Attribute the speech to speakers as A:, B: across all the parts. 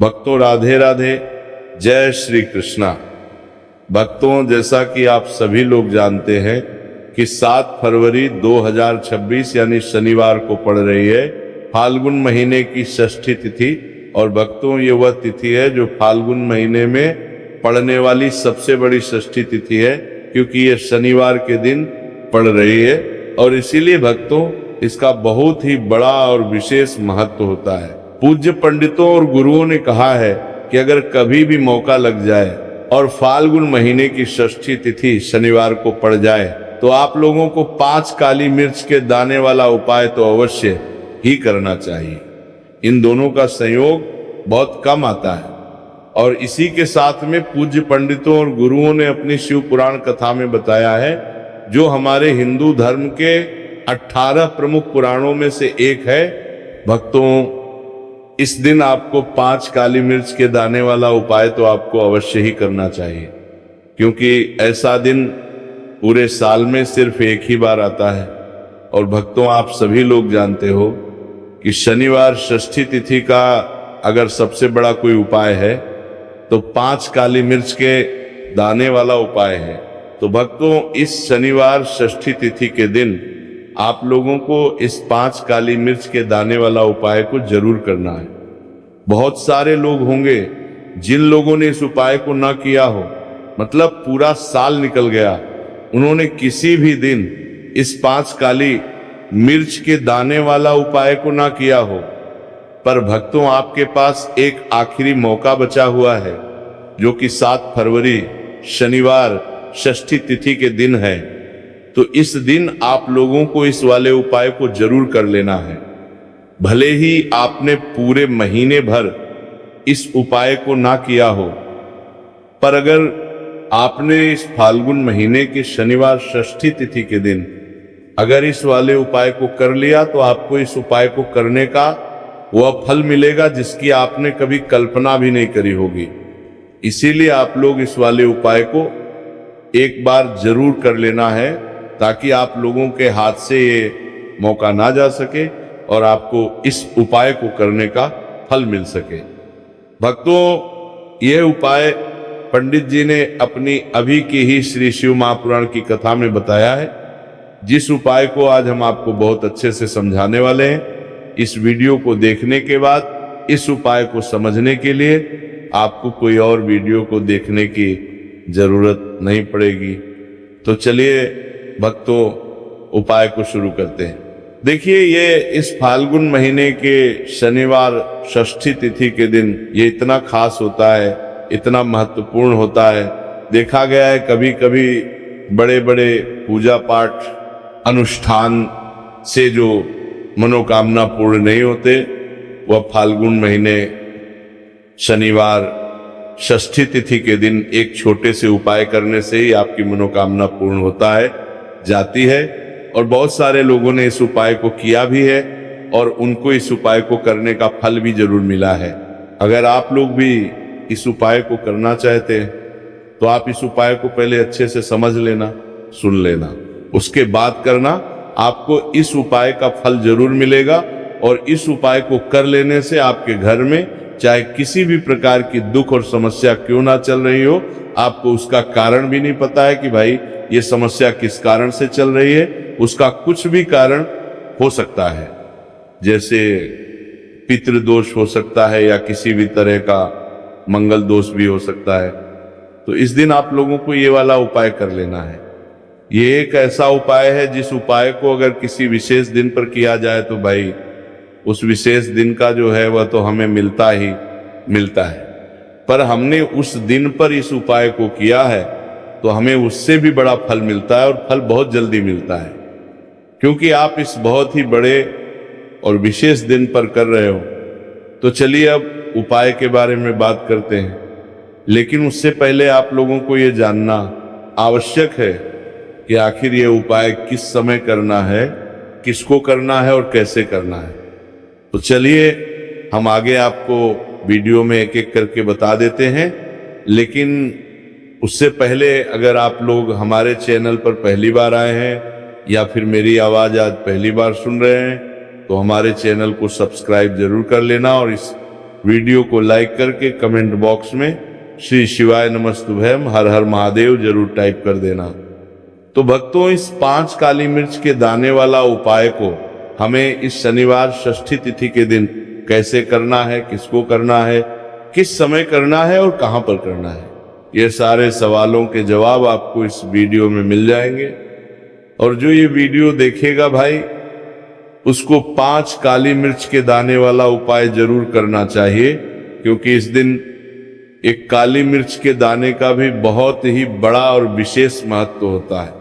A: भक्तों राधे राधे, जय श्री कृष्णा। भक्तों, जैसा कि आप सभी लोग जानते हैं कि 7 फरवरी 2026 यानी शनिवार को पड़ रही है फाल्गुन महीने की षष्ठी तिथि। और भक्तों, ये वह तिथि है जो फाल्गुन महीने में पड़ने वाली सबसे बड़ी षष्ठी तिथि है, क्योंकि ये शनिवार के दिन पड़ रही है। और इसीलिए भक्तों, इसका बहुत ही बड़ा और विशेष महत्व होता है। पूज्य पंडितों और गुरुओं ने कहा है कि अगर कभी भी मौका लग जाए और फाल्गुन महीने की षष्ठी तिथि शनिवार को पड़ जाए तो आप लोगों को 5 काली मिर्च के दाने वाला उपाय तो अवश्य ही करना चाहिए। इन दोनों का संयोग बहुत कम आता है। और इसी के साथ में पूज्य पंडितों और गुरुओं ने अपनी शिव पुराण कथा में बताया है, जो हमारे हिंदू धर्म के 18 प्रमुख पुराणों में से एक है। भक्तों, इस दिन आपको 5 काली मिर्च के दाने वाला उपाय तो आपको अवश्य ही करना चाहिए, क्योंकि ऐसा दिन पूरे साल में सिर्फ एक ही बार आता है। और भक्तों, आप सभी लोग जानते हो कि शनिवार षष्ठी तिथि का अगर सबसे बड़ा कोई उपाय है तो 5 काली मिर्च के दाने वाला उपाय है। तो भक्तों, इस शनिवार षष्ठी तिथि के दिन आप लोगों को इस 5 काली मिर्च के दाने वाला उपाय को जरूर करना है। बहुत सारे लोग होंगे जिन लोगों ने इस उपाय को ना किया हो, मतलब पूरा साल निकल गया, उन्होंने किसी भी दिन इस 5 काली मिर्च के दाने वाला उपाय को ना किया हो। पर भक्तों, आपके पास एक आखिरी मौका बचा हुआ है, जो कि 7 फरवरी शनिवार षष्ठी तिथि के दिन है। तो इस दिन आप लोगों को इस वाले उपाय को जरूर कर लेना है। भले ही आपने पूरे महीने भर इस उपाय को ना किया हो, पर अगर आपने इस फाल्गुन महीने के शनिवार षष्ठी तिथि के दिन अगर इस वाले उपाय को कर लिया तो आपको इस उपाय को करने का वह फल मिलेगा जिसकी आपने कभी कल्पना भी नहीं करी होगी। इसीलिए आप लोग इस वाले उपाय को एक बार जरूर कर लेना है, ताकि आप लोगों के हाथ से ये मौका ना जा सके और आपको इस उपाय को करने का फल मिल सके। भक्तों, यह उपाय पंडित जी ने अपनी अभी की ही श्री शिव महापुराण की कथा में बताया है, जिस उपाय को आज हम आपको बहुत अच्छे से समझाने वाले हैं। इस वीडियो को देखने के बाद इस उपाय को समझने के लिए आपको कोई और वीडियो को देखने की जरूरत नहीं पड़ेगी। तो चलिए भक्तों, उपाय को शुरू करते हैं। देखिए, ये इस फाल्गुन महीने के शनिवार षष्ठी तिथि के दिन ये इतना खास होता है, इतना महत्वपूर्ण होता है। देखा गया है कभी कभी बड़े बड़े पूजा पाठ अनुष्ठान से जो मनोकामना पूर्ण नहीं होते, वह फाल्गुन महीने शनिवार षष्ठी तिथि के दिन एक छोटे से उपाय करने से ही आपकी मनोकामना पूर्ण होता है, जाती है। और बहुत सारे लोगों ने इस उपाय को किया भी है और उनको इस उपाय को करने का फल भी जरूर मिला है। अगर आप लोग भी इस उपाय को करना चाहते हैं तो आप इस उपाय को पहले अच्छे से समझ लेना, सुन लेना, उसके बाद करना। आपको इस उपाय का फल जरूर मिलेगा। और इस उपाय को कर लेने से आपके घर में चाहे किसी भी प्रकार की दुख और समस्या क्यों ना चल रही हो, आपको उसका कारण भी नहीं पता है कि भाई ये समस्या किस कारण से चल रही है, उसका कुछ भी कारण हो सकता है। जैसे पितृदोष हो सकता है या किसी भी तरह का मंगल दोष भी हो सकता है। तो इस दिन आप लोगों को ये वाला उपाय कर लेना है। ये एक ऐसा उपाय है जिस उपाय को अगर किसी विशेष दिन पर किया जाए तो भाई उस विशेष दिन का जो है वह तो हमें मिलता ही मिलता है। पर हमने उस दिन पर इस उपाय को किया है तो हमें उससे भी बड़ा फल मिलता है, और फल बहुत जल्दी मिलता है, क्योंकि आप इस बहुत ही बड़े और विशेष दिन पर कर रहे हो। तो चलिए अब उपाय के बारे में बात करते हैं। लेकिन उससे पहले आप लोगों को ये जानना आवश्यक है कि आखिर ये उपाय किस समय करना है, किसको करना है और कैसे करना है। तो चलिए हम आगे आपको वीडियो में एक एक करके बता देते हैं। लेकिन उससे पहले अगर आप लोग हमारे चैनल पर पहली बार आए हैं या फिर मेरी आवाज़ आज पहली बार सुन रहे हैं तो हमारे चैनल को सब्सक्राइब जरूर कर लेना और इस वीडियो को लाइक करके कमेंट बॉक्स में श्री शिवाय नमस्तुभयम हर हर महादेव जरूर टाइप कर देना। तो भक्तों, इस 5 काली मिर्च के दाने वाला उपाय को हमें इस शनिवार षष्ठी तिथि के दिन कैसे करना है, किसको करना है, किस समय करना है और कहां पर करना है, ये सारे सवालों के जवाब आपको इस वीडियो में मिल जाएंगे। और जो ये वीडियो देखेगा भाई, उसको 5 काली मिर्च के दाने वाला उपाय जरूर करना चाहिए, क्योंकि इस दिन एक काली मिर्च के दाने का भी बहुत ही बड़ा और विशेष महत्व होता है।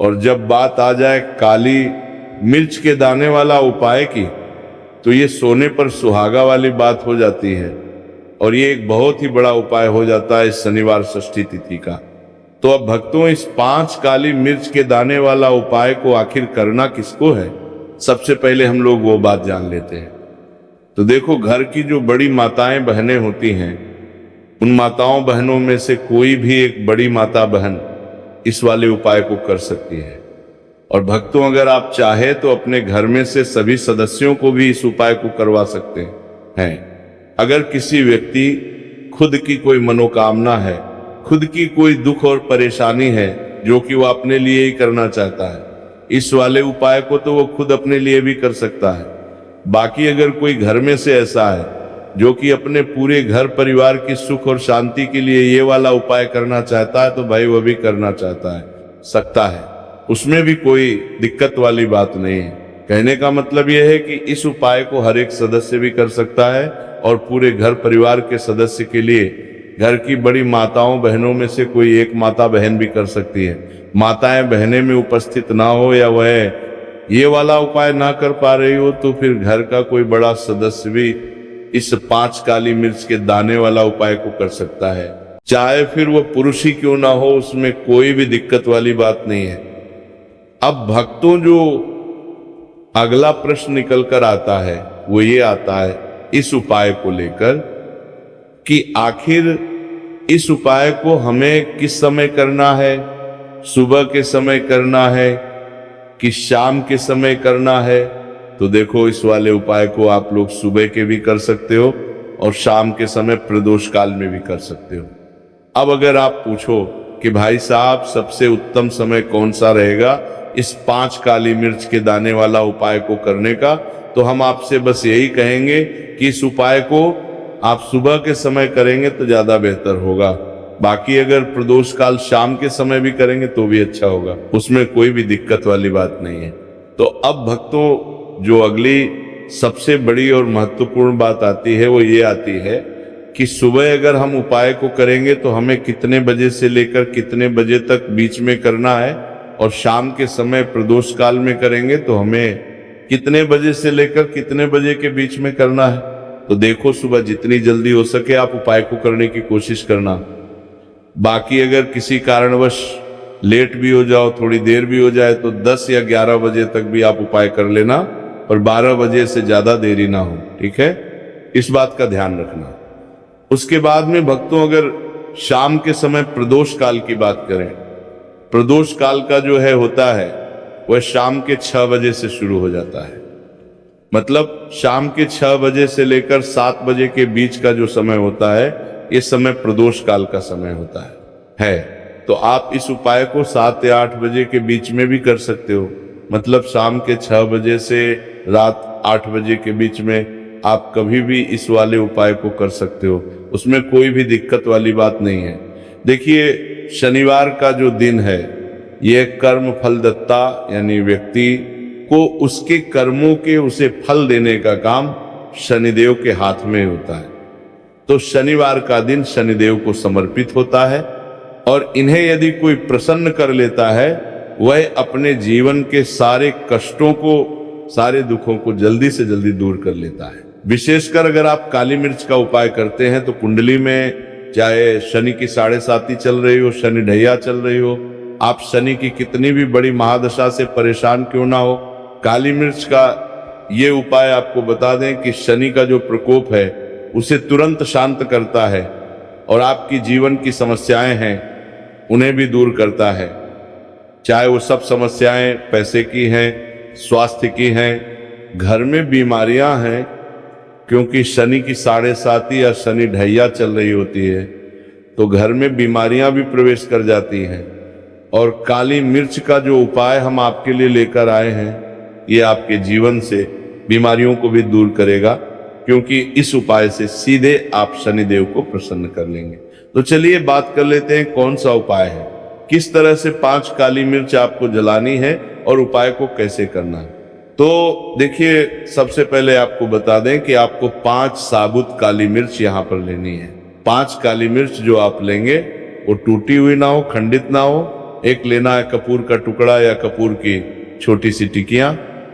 A: और जब बात आ जाए काली मिर्च के दाने वाला उपाय की, तो ये सोने पर सुहागा वाली बात हो जाती है और ये एक बहुत ही बड़ा उपाय हो जाता है इस शनिवार षष्ठी तिथि का। तो अब भक्तों, इस 5 काली मिर्च के दाने वाला उपाय को आखिर करना किसको है, सबसे पहले हम लोग वो बात जान लेते हैं। तो देखो, घर की जो बड़ी माताएं बहनें होती हैं, उन माताओं बहनों में से कोई भी एक बड़ी माता बहन इस वाले उपाय को कर सकती है। और भक्तों, अगर आप चाहे तो अपने घर में से सभी सदस्यों को भी इस उपाय को करवा सकते हैं। अगर किसी व्यक्ति खुद की कोई मनोकामना है, खुद की कोई दुख और परेशानी है जो कि वो अपने लिए ही करना चाहता है, इस वाले उपाय को तो वो खुद अपने लिए भी कर सकता है। बाकी अगर कोई घर में से ऐसा है जो कि अपने पूरे घर परिवार की सुख और शांति के लिए ये वाला उपाय करना चाहता है, तो भाई वो भी करना चाहता है, सकता है, उसमें भी कोई दिक्कत वाली बात नहीं है। कहने का मतलब यह है कि इस उपाय को हर एक सदस्य भी कर सकता है और पूरे घर परिवार के सदस्य के लिए घर की बड़ी माताओं बहनों में से कोई एक माता बहन भी कर सकती है। माताएं बहनें में उपस्थित ना हो या वह ये वाला उपाय ना कर पा रही हो, तो फिर घर का कोई बड़ा सदस्य भी इस 5 काली मिर्च के दाने वाला उपाय को कर सकता है, चाहे फिर वो पुरुष ही क्यों ना हो, उसमें कोई भी दिक्कत वाली बात नहीं है। अब भक्तों, जो अगला प्रश्न निकल कर आता है वो ये आता है इस उपाय को लेकर कि आखिर इस उपाय को हमें किस समय करना है, सुबह के समय करना है कि शाम के समय करना है। तो देखो, इस वाले उपाय को आप लोग सुबह के भी कर सकते हो और शाम के समय प्रदोष काल में भी कर सकते हो। अब अगर आप पूछो कि भाई साहब, सबसे उत्तम समय कौन सा रहेगा इस 5 काली मिर्च के दाने वाला उपाय को करने का, तो हम आपसे बस यही कहेंगे कि इस उपाय को आप सुबह के समय करेंगे तो ज्यादा बेहतर होगा। बाकी अगर प्रदोष काल शाम के समय भी करेंगे तो भी अच्छा होगा, उसमें कोई भी दिक्कत वाली बात नहीं है। तो अब भक्तों, जो अगली सबसे बड़ी और महत्वपूर्ण बात आती है वो ये आती है कि सुबह अगर हम उपाय को करेंगे तो हमें कितने बजे से लेकर कितने बजे तक बीच में करना है, और शाम के समय प्रदोष काल में करेंगे तो हमें कितने बजे से लेकर कितने बजे के बीच में करना है। तो देखो, सुबह जितनी जल्दी हो सके आप उपाय को करने की कोशिश करना। बाकी अगर किसी कारणवश लेट भी हो जाओ, थोड़ी देर भी हो जाए, तो 10 या 11 बजे तक भी आप उपाय कर लेना और 12 बजे से ज्यादा देरी ना हो, ठीक है, इस बात का ध्यान रखना। उसके बाद में भक्तों, अगर शाम के समय प्रदोष काल की बात करें, प्रदोष काल का जो है होता है वह शाम के 6 बजे से शुरू हो जाता है। मतलब शाम के 6 बजे से लेकर 7 बजे के बीच का जो समय होता है, ये समय प्रदोष काल का समय होता है। तो आप इस उपाय को 7 या 8 बजे के बीच में भी कर सकते हो। मतलब शाम के 6 बजे से रात 8 बजे के बीच में आप कभी भी इस वाले उपाय को कर सकते हो, उसमें कोई भी दिक्कत वाली बात नहीं है। देखिए, शनिवार का जो दिन है ये कर्म फल दत्ता, यानी व्यक्ति को उसके कर्मों के उसे फल देने का काम शनिदेव के हाथ में होता है। तो शनिवार का दिन शनिदेव को समर्पित होता है और इन्हें यदि कोई प्रसन्न कर लेता है, वह अपने जीवन के सारे कष्टों को, सारे दुखों को जल्दी से जल्दी दूर कर लेता है। विशेषकर अगर आप काली मिर्च का उपाय करते हैं तो कुंडली में चाहे शनि की 7.5 चल रही हो, शनि ढैया चल रही हो, आप शनि की कितनी भी बड़ी महादशा से परेशान क्यों ना हो, काली मिर्च का ये उपाय आपको बता दें कि शनि का जो प्रकोप है उसे तुरंत शांत करता है और आपकी जीवन की समस्याएं हैं उन्हें भी दूर करता है। चाहे वो सब समस्याएं पैसे की हैं, स्वास्थ्य की हैं, घर में बीमारियां हैं, क्योंकि शनि की 7.5 या शनि ढैया चल रही होती है, तो घर में बीमारियां भी प्रवेश कर जाती हैं। और काली मिर्च का जो उपाय हम आपके लिए लेकर आए हैं, ये आपके जीवन से बीमारियों को भी दूर करेगा, क्योंकि इस उपाय से सीधे आप शनिदेव को प्रसन्न कर लेंगे। तो चलिए बात कर लेते हैं कौन सा उपाय है, किस तरह से 5 काली मिर्च आपको जलानी है और उपाय को कैसे करना है। तो देखिए, सबसे पहले आपको बता दें कि आपको 5 साबुत काली मिर्च यहाँ पर लेनी है। 5 काली मिर्च जो आप लेंगे वो टूटी हुई ना हो, खंडित ना हो। एक लेना है कपूर का टुकड़ा या कपूर की छोटी सी टिकियां।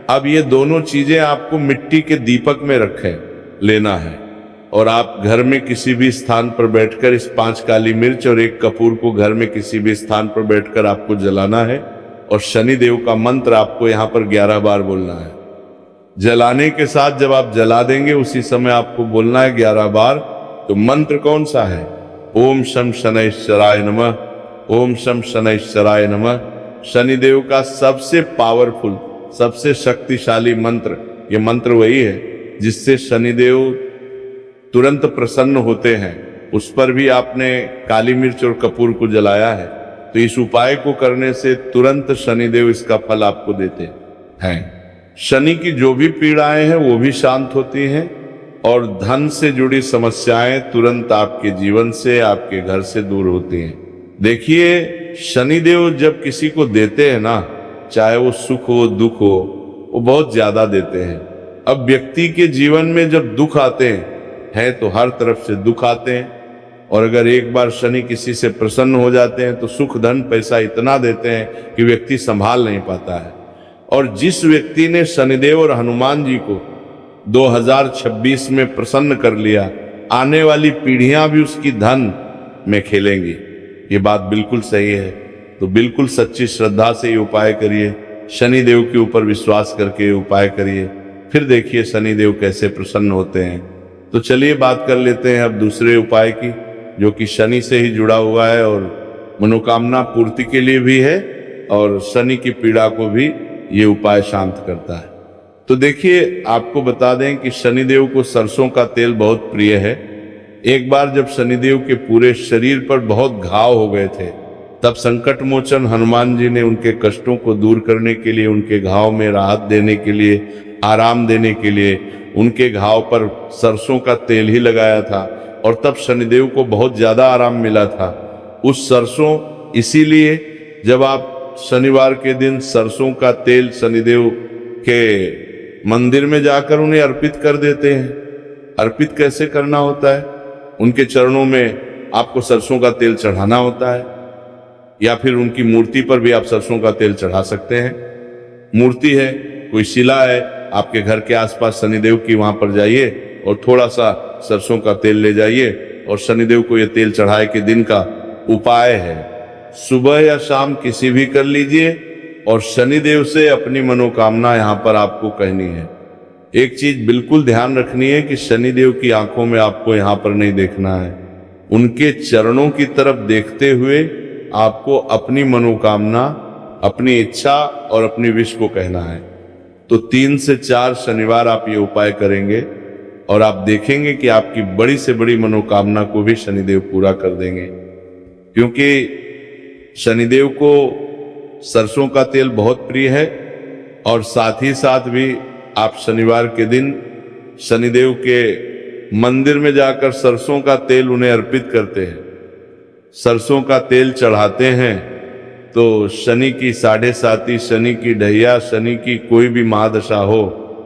A: अब ये दोनों चीजें आपको मिट्टी के दीपक में रखें लेना है, और आप घर में किसी भी स्थान पर बैठकर इस 5 काली मिर्च और 1 कपूर को घर में किसी भी स्थान पर बैठकर आपको जलाना है। और शनिदेव का मंत्र आपको यहाँ पर 11 बार बोलना है। जलाने के साथ जब आप जला देंगे उसी समय आपको बोलना है 11 बार। तो मंत्र कौन सा है? ओम शम शनैश्चराय नमः, ओम शम शनैश्चराय नमः। शनिदेव का सबसे पावरफुल, सबसे शक्तिशाली मंत्र, ये मंत्र वही है जिससे शनिदेव तुरंत प्रसन्न होते हैं। उस पर भी आपने काली मिर्च और कपूर को जलाया है, तो इस उपाय को करने से तुरंत शनिदेव इसका फल आपको देते हैं। शनि की जो भी पीड़ाएं हैं वो भी शांत होती हैं, और धन से जुड़ी समस्याएं तुरंत आपके जीवन से, आपके घर से दूर होती हैं। देखिए, शनिदेव जब किसी को देते हैं ना, चाहे वो सुख हो दुख हो, वो बहुत ज्यादा देते हैं। अब व्यक्ति के जीवन में जब दुख आते हैं तो हर तरफ से दुख आते हैं, और अगर एक बार शनि किसी से प्रसन्न हो जाते हैं तो सुख धन पैसा इतना देते हैं कि व्यक्ति संभाल नहीं पाता है। और जिस व्यक्ति ने शनिदेव और हनुमान जी को 2026 में प्रसन्न कर लिया, आने वाली पीढ़ियां भी उसकी धन में खेलेंगी। ये बात बिल्कुल सही है। तो बिल्कुल सच्ची श्रद्धा से ये उपाय करिए, शनिदेव के ऊपर विश्वास करके उपाय करिए, फिर देखिए शनिदेव कैसे प्रसन्न होते हैं। तो चलिए बात कर लेते हैं अब दूसरे उपाय की, जो कि शनि से ही जुड़ा हुआ है और मनोकामना पूर्ति के लिए भी है, और शनि की पीड़ा को भी ये उपाय शांत करता है। तो देखिए, आपको बता दें कि शनिदेव को सरसों का तेल बहुत प्रिय है। एक बार जब शनिदेव के पूरे शरीर पर बहुत घाव हो गए थे, तब संकट मोचन हनुमान जी ने उनके कष्टों को दूर करने के लिए, उनके घाव में राहत देने के लिए, आराम देने के लिए उनके घाव पर सरसों का तेल ही लगाया था, और तब शनिदेव को बहुत ज्यादा आराम मिला था। उस सरसों, इसीलिए जब आप शनिवार के दिन सरसों का तेल शनिदेव के मंदिर में जाकर उन्हें अर्पित कर देते हैं। अर्पित कैसे करना होता है? उनके चरणों में आपको सरसों का तेल चढ़ाना होता है, या फिर उनकी मूर्ति पर भी आप सरसों का तेल चढ़ा सकते हैं। मूर्ति है, कोई शिला है आपके घर के आसपास शनिदेव की, वहां पर जाइए और थोड़ा सा सरसों का तेल ले जाइए, और शनिदेव को यह तेल चढ़ाए के दिन का उपाय है, सुबह या शाम किसी भी कर लीजिए, और शनिदेव से अपनी मनोकामना यहाँ पर आपको कहनी है। एक चीज बिल्कुल ध्यान रखनी है कि शनिदेव की आंखों में आपको यहाँ पर नहीं देखना है, उनके चरणों की तरफ देखते हुए आपको अपनी मनोकामना, अपनी इच्छा और अपनी विश को कहना है। तो 3 से 4 शनिवार आप ये उपाय करेंगे और आप देखेंगे कि आपकी बड़ी से बड़ी मनोकामना को भी शनिदेव पूरा कर देंगे। क्योंकि शनिदेव को सरसों का तेल बहुत प्रिय है, और साथ ही साथ भी आप शनिवार के दिन शनिदेव के मंदिर में जाकर सरसों का तेल उन्हें अर्पित करते हैं, सरसों का तेल चढ़ाते हैं, तो शनि की 7.5, शनि की ढैया, शनि की कोई भी महादशा हो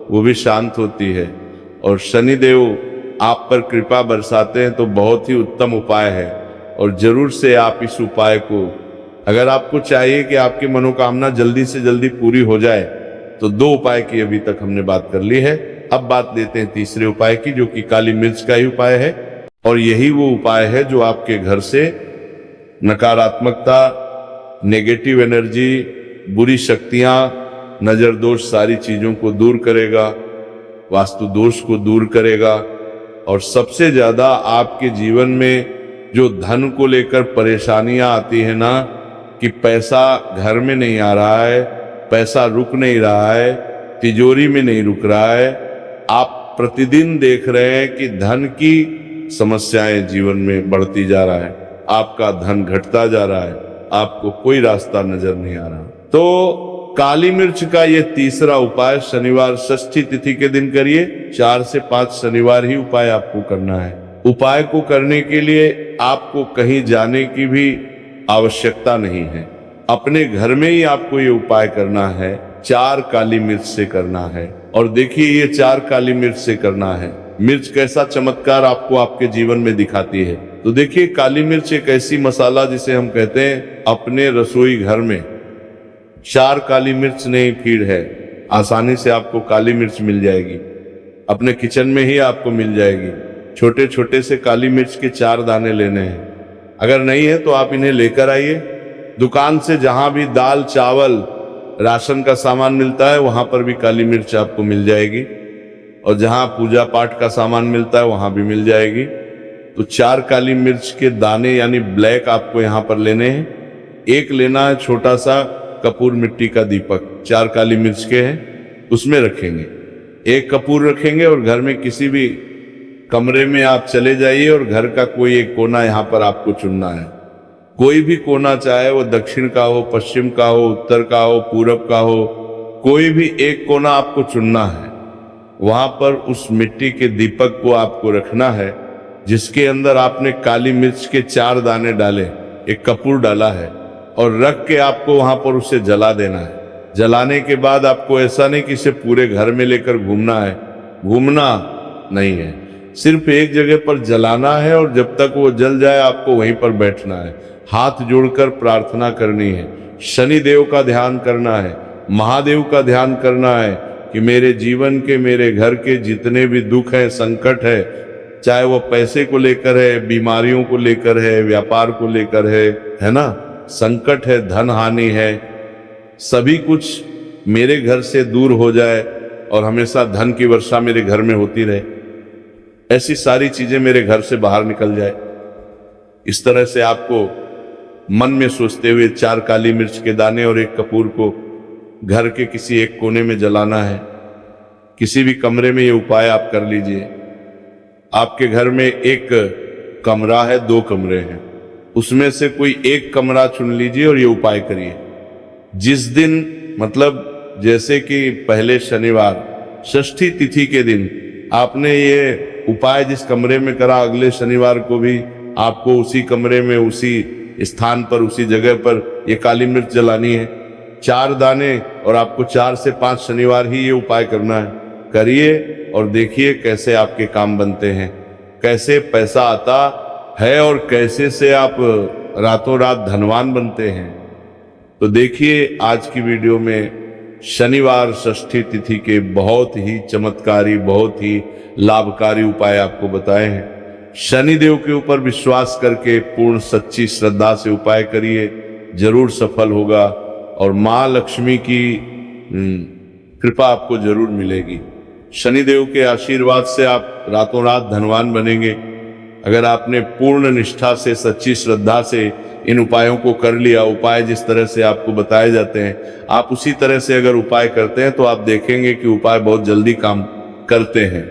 A: वो भी शांत होती है, और शनिदेव आप पर कृपा बरसाते हैं। तो बहुत ही उत्तम उपाय है, और जरूर से आप इस उपाय को, अगर आपको चाहिए कि आपकी मनोकामना जल्दी से जल्दी पूरी हो जाए, तो 2 उपाय की अभी तक हमने बात कर ली है। अब बात लेते हैं तीसरे उपाय की, जो कि काली मिर्च का ही उपाय है, और यही वो उपाय है जो आपके घर से नकारात्मकता, नेगेटिव एनर्जी, बुरी शक्तियां, नजर दोष, सारी चीजों को दूर करेगा, वास्तु दोष को दूर करेगा, और सबसे ज्यादा आपके जीवन में जो धन को लेकर परेशानियां आती है ना, कि पैसा घर में नहीं आ रहा है, पैसा रुक नहीं रहा है, तिजोरी में नहीं रुक रहा है, आप प्रतिदिन देख रहे हैं कि धन की समस्याएं जीवन में बढ़ती जा रहा है, आपका धन घटता जा रहा है, आपको कोई रास्ता नजर नहीं आ रहा। तो काली मिर्च का ये तीसरा उपाय शनिवार षष्ठी तिथि के दिन करिए। 4 से 5 शनिवार ही उपाय आपको करना है। उपाय को करने के लिए आपको कहीं जाने की भी आवश्यकता नहीं है, अपने घर में ही आपको ये उपाय करना है। 4 काली मिर्च से करना है। और देखिए ये 4 काली मिर्च से करना है, मिर्च कैसा चमत्कार आपको आपके जीवन में दिखाती है। तो देखिए काली मिर्च एक ऐसी मसाला जिसे हम कहते हैं अपने रसोई घर में 4 काली मिर्च नहीं फीड है, आसानी से आपको काली मिर्च मिल जाएगी, अपने किचन में ही आपको मिल जाएगी। छोटे छोटे से काली मिर्च के 4 दाने लेने हैं। अगर नहीं है तो आप इन्हें लेकर आइए। दुकान से जहां भी दाल चावल राशन का सामान मिलता है वहां पर भी काली मिर्च आपको मिल जाएगी, और जहां पूजा पाठ का सामान मिलता है वहां भी मिल जाएगी। तो 4 काली मिर्च के दाने यानी ब्लैक आपको यहां पर लेने हैं। एक लेना है छोटा सा कपूर मिट्टी का दीपक, 4 काली मिर्च के हैं, उसमें रखेंगे। एक कपूर रखेंगे और घर में किसी भी कमरे में आप चले जाइए और घर का कोई एक कोना यहां पर आपको चुनना है। कोई भी कोना, चाहे वो दक्षिण का हो, पश्चिम का हो, उत्तर का हो, पूरब का हो, कोई भी एक कोना आपको चुनना है। वहां पर उस मिट्टी के दीपक को आपको रखना है जिसके अंदर आपने काली मिर्च के 4 दाने डाले, एक कपूर डाला है, और रख के आपको वहां पर उसे जला देना है। जलाने के बाद आपको ऐसा नहीं कि इसे पूरे घर में लेकर घूमना है, घूमना नहीं है, सिर्फ एक जगह पर जलाना है। और जब तक वो जल जाए आपको वहीं पर बैठना है, हाथ जोड़कर प्रार्थना करनी है, शनि देव का ध्यान करना है, महादेव का ध्यान करना है कि मेरे जीवन के, मेरे घर के जितने भी दुख है, संकट है, चाहे वो पैसे को लेकर है, बीमारियों को लेकर है, व्यापार को लेकर है ना, संकट है, धन हानि है, सभी कुछ मेरे घर से दूर हो जाए और हमेशा धन की वर्षा मेरे घर में होती रहे, ऐसी सारी चीजें मेरे घर से बाहर निकल जाए। इस तरह से आपको मन में सोचते हुए 4 काली मिर्च के दाने और एक कपूर को घर के किसी एक कोने में जलाना है। किसी भी कमरे में ये उपाय आप कर लीजिए। आपके घर में एक कमरा है, 2 कमरे हैं, उसमें से कोई एक कमरा चुन लीजिए और ये उपाय करिए। जिस दिन, मतलब जैसे कि पहले शनिवार षष्ठी तिथि के दिन आपने ये उपाय जिस कमरे में करा, अगले शनिवार को भी आपको उसी कमरे में, उसी स्थान पर, उसी जगह पर ये काली मिर्च जलानी है, 4 दाने, और आपको 4 से 5 शनिवार ही ये उपाय करना है। करिए और देखिए कैसे आपके काम बनते हैं, कैसे पैसा आता है और कैसे से आप रातों रात धनवान बनते हैं। तो देखिए आज की वीडियो में शनिवार षष्ठी तिथि के बहुत ही चमत्कारी, बहुत ही लाभकारी उपाय आपको बताए हैं। शनिदेव के ऊपर विश्वास करके पूर्ण सच्ची श्रद्धा से उपाय करिए, जरूर सफल होगा और मां लक्ष्मी की कृपा आपको जरूर मिलेगी। शनिदेव के आशीर्वाद से आप रातों रात धनवान बनेंगे। अगर आपने पूर्ण निष्ठा से, सच्ची श्रद्धा से इन उपायों को कर लिया, उपाय जिस तरह से आपको बताए जाते हैं, आप उसी तरह से अगर उपाय करते हैं तो आप देखेंगे कि उपाय बहुत जल्दी काम करते हैं।